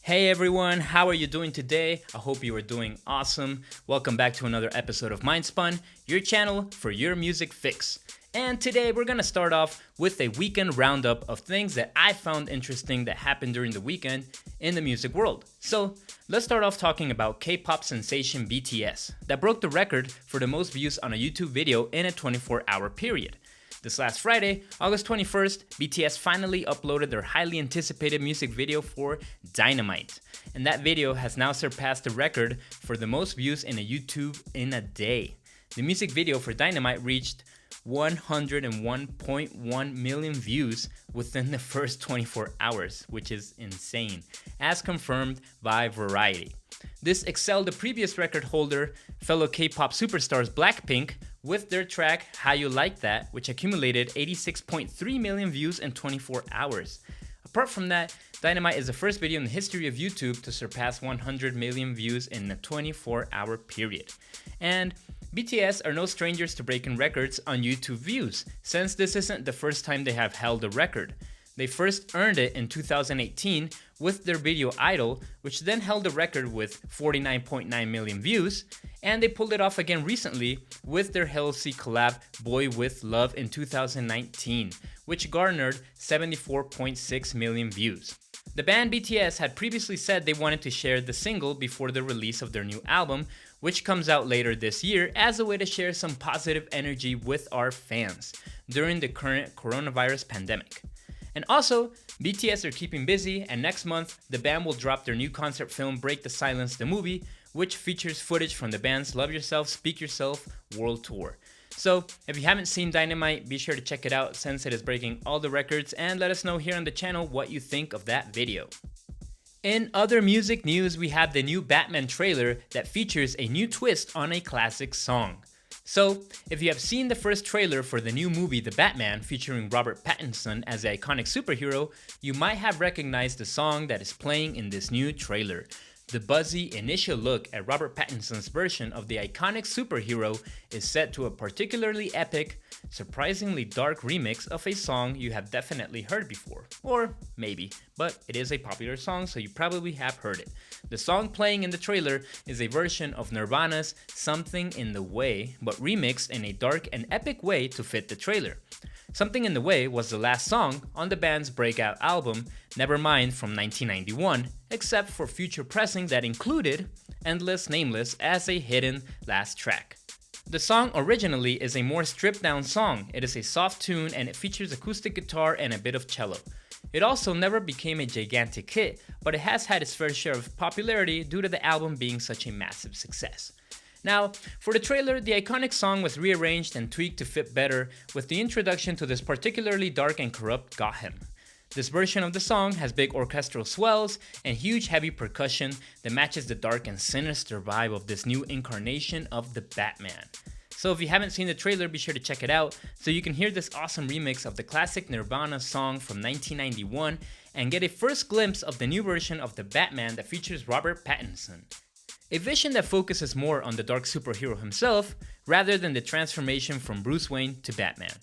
Hey everyone, how are you doing today? I hope you are doing awesome. Welcome back to another episode of Mindspun, your channel for your music fix. And today we're gonna start off with a weekend roundup of things that I found interesting that happened during the weekend in the music world. So let's start off talking about K-pop sensation BTS that broke the record for the most views on a YouTube video in a 24-hour period. This last Friday, August 21st, BTS finally uploaded their highly anticipated music video for Dynamite. And that video has now surpassed the record for the most views in a YouTube in a day. The music video for Dynamite reached 101.1 million views within the first 24 hours, which is insane, as confirmed by Variety. This excelled the previous record holder, fellow K-pop superstars Blackpink, with their track How You Like That, which accumulated 86.3 million views in 24 hours. Apart from that, Dynamite is the first video in the history of YouTube to surpass 100 million views in a 24-hour period. And BTS are no strangers to breaking records on YouTube views, since this isn't the first time they have held a record. They first earned it in 2018 with their video Idol, which then held the record with 49.9 million views, and they pulled it off again recently with their Halsey collab Boy With Love in 2019, which garnered 74.6 million views. The band BTS had previously said they wanted to share the single before the release of their new album, which comes out later this year as a way to share some positive energy with our fans during the current coronavirus pandemic. And also, BTS are keeping busy, and next month, the band will drop their new concept film Break the Silence the Movie, which features footage from the band's Love Yourself, Speak Yourself world tour. So, if you haven't seen Dynamite, be sure to check it out since it is breaking all the records, and let us know here on the channel what you think of that video. In other music news, we have the new Batman trailer that features a new twist on a classic song. So, if you have seen the first trailer for the new movie The Batman featuring Robert Pattinson as the iconic superhero, you might have recognized the song that is playing in this new trailer. The buzzy initial look at Robert Pattinson's version of the iconic superhero is set to a particularly epic, surprisingly dark remix of a song you have definitely heard before. Or maybe, but it is a popular song, so you probably have heard it. The song playing in the trailer is a version of Nirvana's Something in the Way, but remixed in a dark and epic way to fit the trailer. Something in the Way was the last song on the band's breakout album, Nevermind from 1991, except for future pressing that included Endless Nameless as a hidden last track. The song originally is a more stripped down song. It is a soft tune and it features acoustic guitar and a bit of cello. It also never became a gigantic hit, but it has had its fair share of popularity due to the album being such a massive success. Now, for the trailer, the iconic song was rearranged and tweaked to fit better with the introduction to this particularly dark and corrupt Gotham. This version of the song has big orchestral swells and huge heavy percussion that matches the dark and sinister vibe of this new incarnation of the Batman. So if you haven't seen the trailer, be sure to check it out so you can hear this awesome remix of the classic Nirvana song from 1991 and get a first glimpse of the new version of the Batman that features Robert Pattinson. A vision that focuses more on the dark superhero himself rather than the transformation from Bruce Wayne to Batman.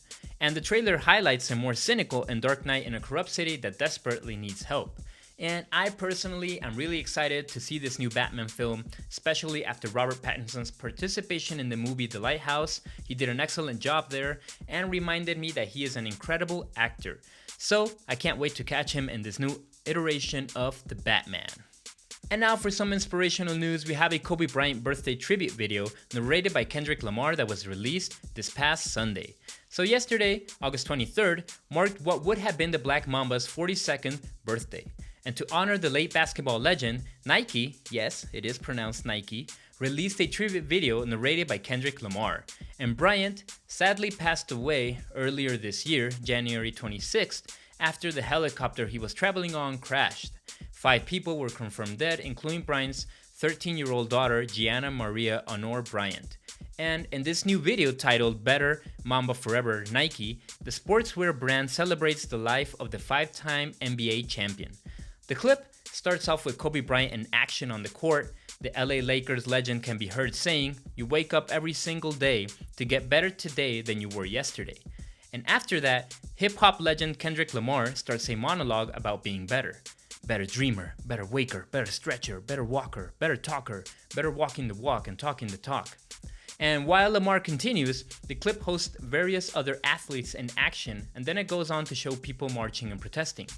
And the trailer highlights a more cynical and dark knight in a corrupt city that desperately needs help. And I personally am really excited to see this new Batman film, especially after Robert Pattinson's participation in the movie The Lighthouse. He did an excellent job there and reminded me that he is an incredible actor. So I can't wait to catch him in this new iteration of the Batman. And now for some inspirational news, we have a Kobe Bryant birthday tribute video narrated by Kendrick Lamar that was released this past Sunday. So yesterday, August 23rd, marked what would have been the Black Mamba's 42nd birthday. And to honor the late basketball legend, Nike, yes, it is pronounced Nike, released a tribute video narrated by Kendrick Lamar. And Bryant sadly passed away earlier this year, January 26th, after the helicopter he was traveling on crashed. 5 people were confirmed dead, including Bryant's 13-year-old daughter, Gianna Maria Honor Bryant. And in this new video titled Better Mamba Forever Nike, the sportswear brand celebrates the life of the 5-time NBA champion. The clip starts off with Kobe Bryant in action on the court. The LA Lakers legend can be heard saying, "You wake up every single day to get better today than you were yesterday." And after that, hip-hop legend Kendrick Lamar starts a monologue about being better. better dreamer, better waker, better stretcher, better walker, better talker, better walking the walk and talking the talk. And while Lamar continues, the clip hosts various other athletes in action, and then it goes on to show people marching and protesting.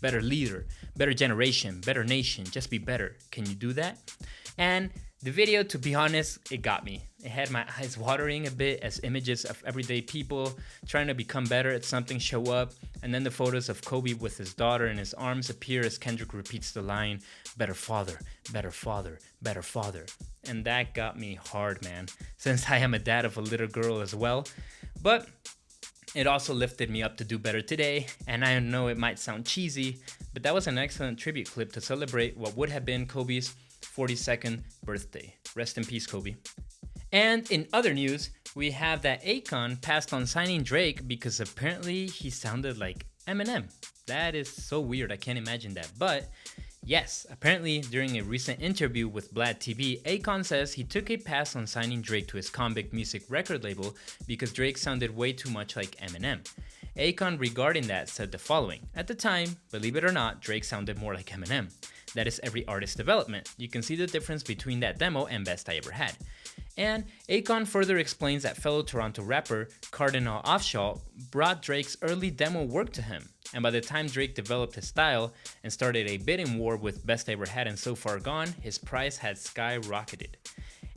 Better leader, better generation, better nation, just be better. Can you do that? And the video, to be honest, it got me. It had my eyes watering a bit as images of everyday people trying to become better at something show up, and then the photos of Kobe with his daughter in his arms appear as Kendrick repeats the line, better father, better father, better father. And that got me hard, man, since I am a dad of a little girl as well. But it also lifted me up to do better today, and I know it might sound cheesy, but that was an excellent tribute clip to celebrate what would have been Kobe's 42nd birthday. Rest in peace, Kobe. And in other news, we have that Akon passed on signing Drake because apparently he sounded like Eminem. That is so weird, I can't imagine that. But yes, apparently during a recent interview with VladTV, Akon says he took a pass on signing Drake to his Konvict music record label because Drake sounded way too much like Eminem. Akon regarding that said the following: "At the time, believe it or not, Drake sounded more like Eminem. That is every artist's development. You can see the difference between that demo and best I ever had." And Akon further explains that fellow Toronto rapper Cardinal Offshot brought Drake's early demo work to him, and by the time Drake developed his style and started a bidding war with Best I Ever Had and So Far Gone, his price had skyrocketed.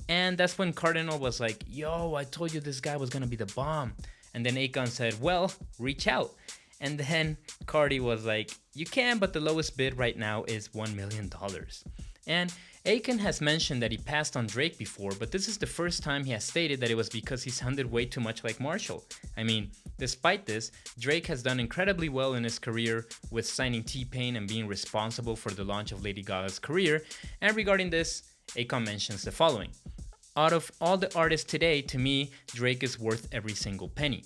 And that's when Cardinal was like, "Yo, I told you this guy was gonna be the bomb." And then Akon said, "Well, reach out." And then Cardi was like, "You can, but the lowest bid right now is $1 million. And Akon has mentioned that he passed on Drake before, but this is the first time he has stated that it was because he sounded way too much like Marshall. I mean, despite this, Drake has done incredibly well in his career with signing T-Pain and being responsible for the launch of Lady Gaga's career. And regarding this, Akon mentions the following: "Out of all the artists today, to me, Drake is worth every single penny.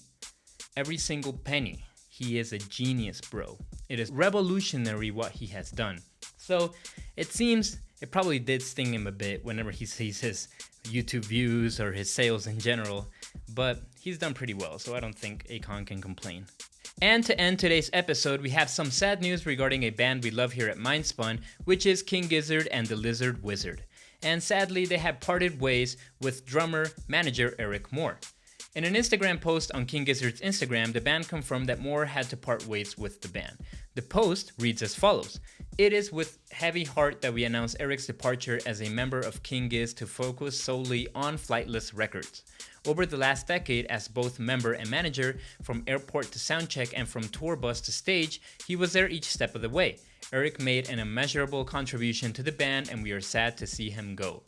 Every single penny. He is a genius, bro. It is revolutionary what he has done." So it seems it probably did sting him a bit whenever he sees his YouTube views or his sales in general, but he's done pretty well, so I don't think Akon can complain. And to end today's episode, we have some sad news regarding a band we love here at Mindspun, which is King Gizzard and the Lizard Wizard. And sadly, they have parted ways with drummer manager Eric Moore. In an Instagram post on King Gizzard's Instagram, the band confirmed that Moore had to part ways with the band. The post reads as follows: "It is with heavy heart that we announce Eric's departure as a member of King Giz to focus solely on Flightless Records. Over the last decade, as both member and manager, from airport to soundcheck and from tour bus to stage, he was there each step of the way. Eric made an immeasurable contribution to the band, and we are sad to see him go."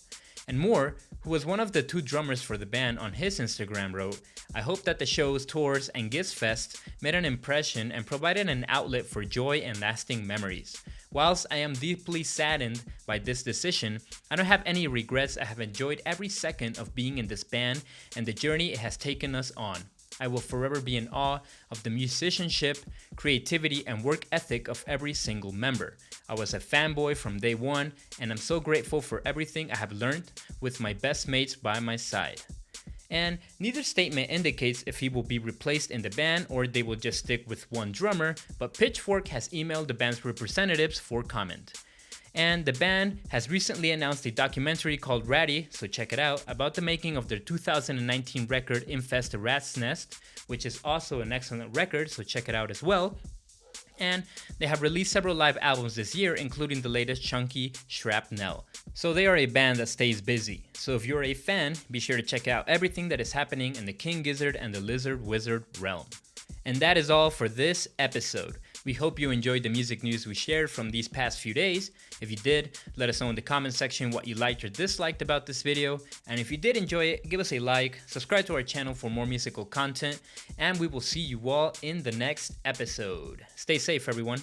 And Moore, who was one of the two drummers for the band, on his Instagram wrote, "I hope that the shows, tours, and Gizfest made an impression and provided an outlet for joy and lasting memories. Whilst I am deeply saddened by this decision, I don't have any regrets. I have enjoyed every second of being in this band and the journey it has taken us on. I will forever be in awe of the musicianship, creativity, and work ethic of every single member. I was a fanboy from day one, and I'm so grateful for everything I have learned with my best mates by my side." And neither statement indicates if he will be replaced in the band or they will just stick with one drummer, but Pitchfork has emailed the band's representatives for comment. And the band has recently announced a documentary called Ratty, so check it out, about the making of their 2019 record Infest a Rat's Nest, which is also an excellent record, so check it out as well. And they have released several live albums this year, including the latest Chunky Shrapnel. So they are a band that stays busy. So if you're a fan, be sure to check out everything that is happening in the King Gizzard and the Lizard Wizard realm. And that is all for this episode. We hope you enjoyed the music news we shared from these past few days. If you did, let us know in the comment section what you liked or disliked about this video. And if you did enjoy it, give us a like, subscribe to our channel for more musical content, and we will see you all in the next episode. Stay safe, everyone.